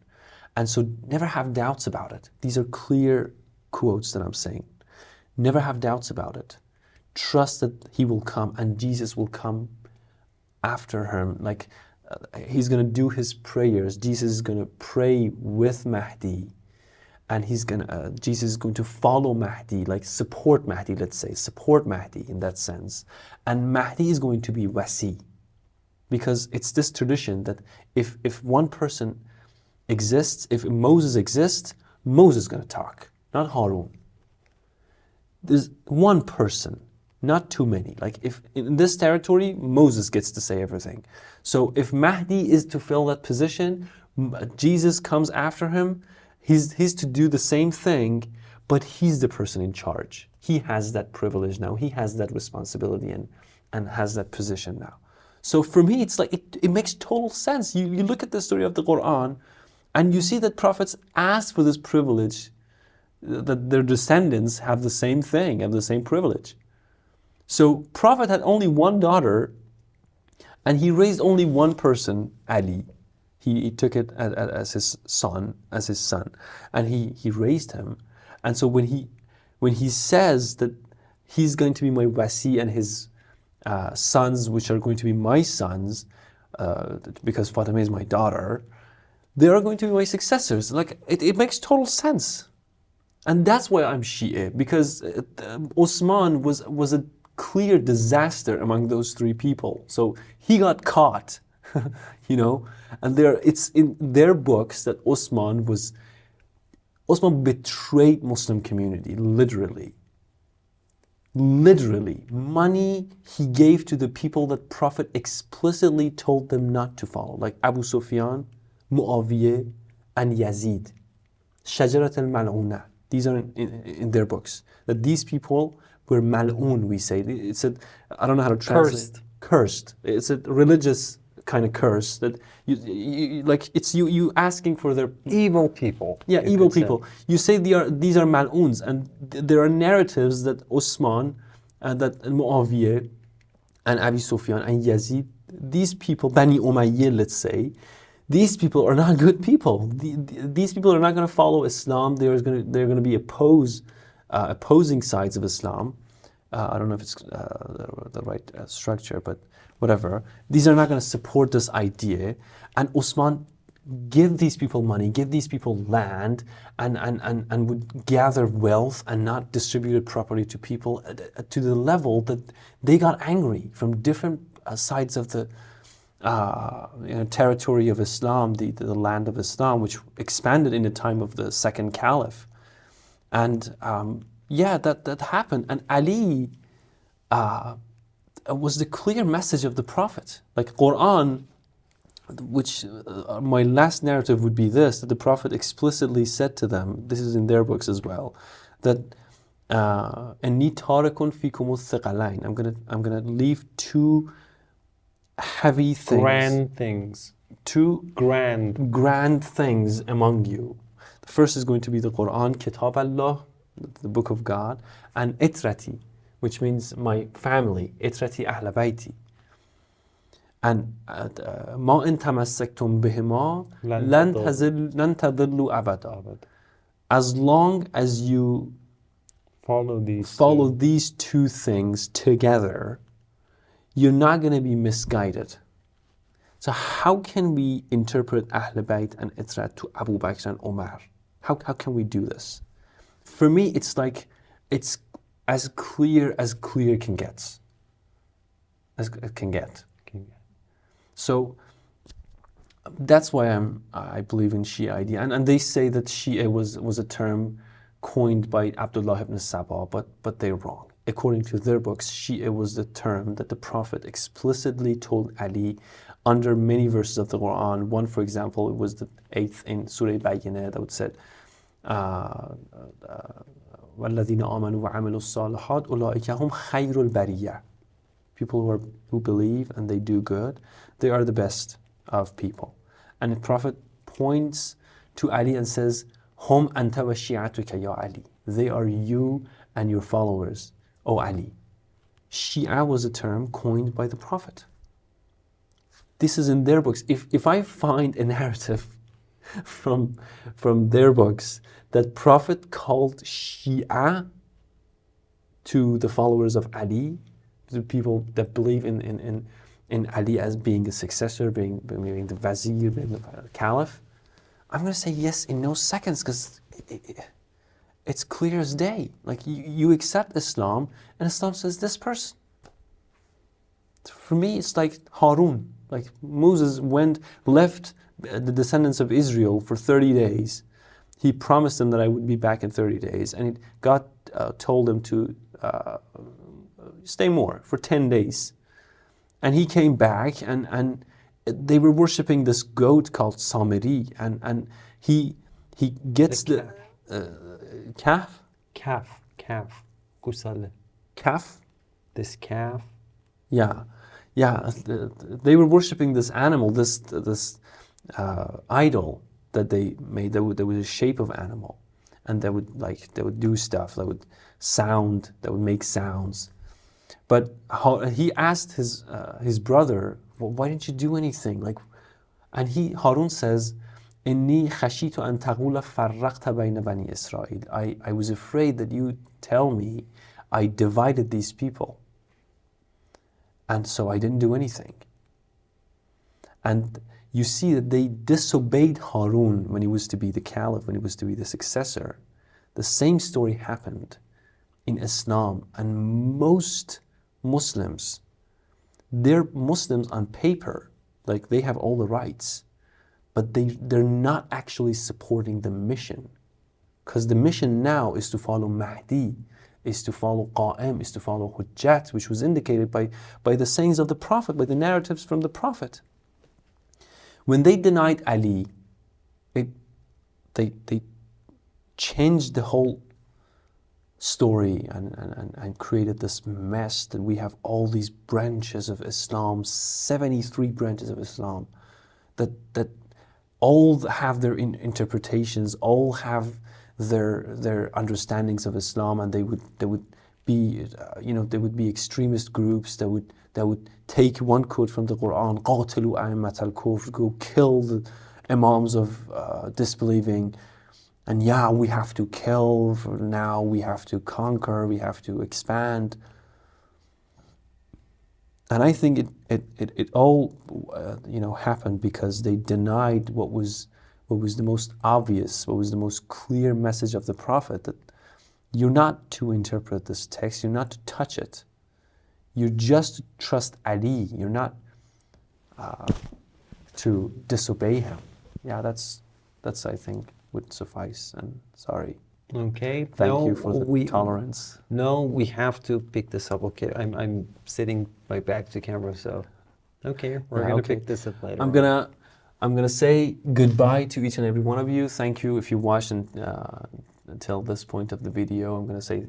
And so never have doubts about it. These are clear quotes that I'm saying. Never have doubts about it. Trust that he will come and Jesus will come after him. Like, he's going to do his prayers. Jesus is going to pray with Mahdi. And Jesus is going to follow Mahdi, like support Mahdi, let's say, support Mahdi in that sense. And Mahdi is going to be wasi, because it's this tradition that if one person exists, if Moses exists, Moses is going to talk, not Harun. There's one person, not too many. Like, if in this territory, Moses gets to say everything. So if Mahdi is to fill that position, Jesus comes after him, he's to do the same thing, but he's the person in charge. He has that privilege now. He has that responsibility and has that position now. So for me, it's like, it makes total sense. You look at the story of the Quran, and you see that prophets ask for this privilege, that their descendants have the same thing, have the same privilege. So Prophet had only one daughter, and he raised only one person, Ali. He took it as his son, and he raised him. And so when he says that he's going to be my wasi and his sons, which are going to be my sons, because Fatima is my daughter, they are going to be my successors. Like, it makes total sense. And that's why I'm Shi'a, because Osman was a clear disaster among those three people. So he got caught, and it's in their books that Osman betrayed Muslim community, literally. Literally. Money he gave to the people that Prophet explicitly told them not to follow, like Abu Sufyan, Muawiyah, and Yazid. Shajarat al-Mal'una. These are in their books. That these people were mal'un, we say. I don't know how to translate. Cursed. It's a religious kind of curse that you asking for their evil people. Yeah, evil people. You say these are mal'uns, and there are narratives that Osman and that Muawiyah and Abi Sufyan and Yazid, these people, Bani Umayyah, let's say, these people are not good people. These people are not going to follow Islam. They're going to be opposing sides of Islam. I don't know if it's the right structure, but whatever. These are not going to support this idea. And Osman give these people money, give these people land, and would gather wealth and not distribute it properly to people to the level that they got angry from different sides of the territory of Islam, the land of Islam, which expanded in the time of the second caliph. And that happened. And Ali was the clear message of the Prophet. Like Quran, which my last narrative would be this, that the Prophet explicitly said to them, this is in their books as well, that "Inni tarikun fikum al-thaqalain." I'm gonna leave two heavy things. Grand things. Two grand things among you. The first is going to be the Quran, Kitab Allah, the book of God, and Itrati, which means my family, Itrati Ahl Bayti. And Ma in tamassaktum bihima lan tadillu abada. As long as you follow these two things together, you're not going to be misguided. So how can we interpret Ahl Bayt and Itrat to Abu Bakr and Umar? How can we do this? For me, it's like, it's as clear can get. As it can get. So that's why I believe in Shia idea. And they say that Shia was a term coined by Abdullah ibn Saba, but they're wrong. According to their books, Shia was the term that the Prophet explicitly told Ali under many verses of the Quran. One, for example, it was the 8th in Surah Bayyinah that would said, وَالَّذِينَ آمَنُوا وَعَمِلُوا الصَّالِحَاتِ أُولَٰئِكَ هُمْ خَيْرُ الْبَرِيَّةِ. People who believe and they do good, they are the best of people. And the Prophet points to Ali and says, Hum anta wa shi'atuka ya Ali. They are you and your followers, O Ali. Shia was a term coined by the Prophet. This is in their books. If I find a narrative from their books that Prophet called Shia to the followers of Ali, the people that believe in Ali as being the successor, being the Wazir, being the Caliph, I'm going to say yes in no seconds, because it's clear as day. Like, you accept Islam, and Islam says this person. For me, it's like Harun. Like, Moses left the descendants of Israel for 30 days. He promised them that I would be back in 30 days, and God told him to stay more for 10 days. And he came back, and they were worshipping this goat called Samiri, and he gets the calf. Kusale. Calf? This calf. Yeah. They were worshipping this animal, this idol that they made. That was a shape of animal, and they would do stuff. That would make sounds. But he asked his brother, well, why didn't you do anything? And Harun says, Inni khashitu an taqula farraqta bayna bani Israel. I was afraid that you tell me I divided these people. And so I didn't do anything. And you see that they disobeyed Harun when he was to be the caliph, when he was to be the successor. The same story happened in Islam, and most Muslims, they're Muslims on paper, like they have all the rights, but they're not actually supporting the mission. Because the mission now is to follow Mahdi, is to follow Qa'im, is to follow Hujjat, which was indicated by the sayings of the Prophet, by the narratives from the Prophet. When they denied Ali, they changed the whole story and created this mess that we have all these branches of Islam, 73 branches of Islam, that all have their interpretations, all have their understandings of Islam, and they would be extremist groups that would take one quote from the Quran, قَاتِلُوا أَئِمَّةَ الْكُفْرِ, go kill the imams of disbelieving. And we have to kill, for now we have to conquer, we have to expand. And I think it all happened because they denied what was the most obvious, what was the most clear message of the Prophet, that you're not to interpret this text, you're not to touch it. You're just to trust Ali, you're not to disobey him. That's I think would suffice, and sorry. Okay. Thank you for the tolerance. No, we have to pick this up. Okay, I'm sitting my back to camera, so okay, we're gonna pick this up later. I'm gonna say goodbye to each and every one of you. Thank you if you watched until this point of the video. I'm gonna say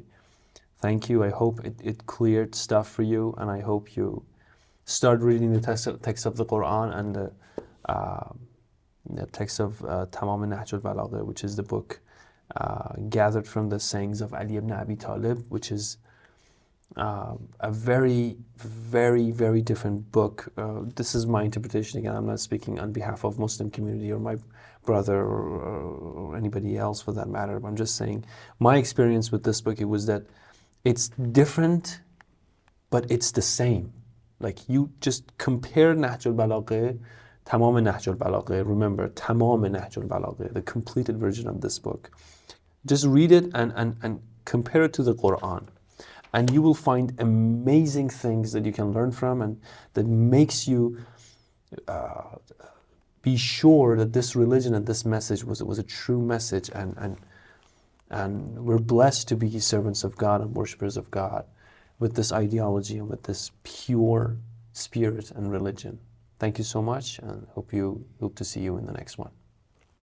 thank you. I hope it cleared stuff for you, and I hope you start reading the text of the Quran and the text of Tamam al-Nahj al-Balagha, which is the book gathered from the sayings of Ali ibn Abi Talib, which is a very, very, very different book. This is my interpretation. Again, I'm not speaking on behalf of Muslim community or my brother or anybody else for that matter. I'm just saying my experience with this book, it was that it's different, but it's the same. Like you just compare Nahj al-Balagha, Tamam Nahj al-Balagha, remember, Tamam Nahj al-Balagha, the completed version of this book. Just read it and compare it to the Quran. And you will find amazing things that you can learn from and that makes you be sure that this religion and this message was a true message, and we're blessed to be servants of God and worshippers of God with this ideology and with this pure spirit and religion. Thank you so much, and hope to see you in the next one.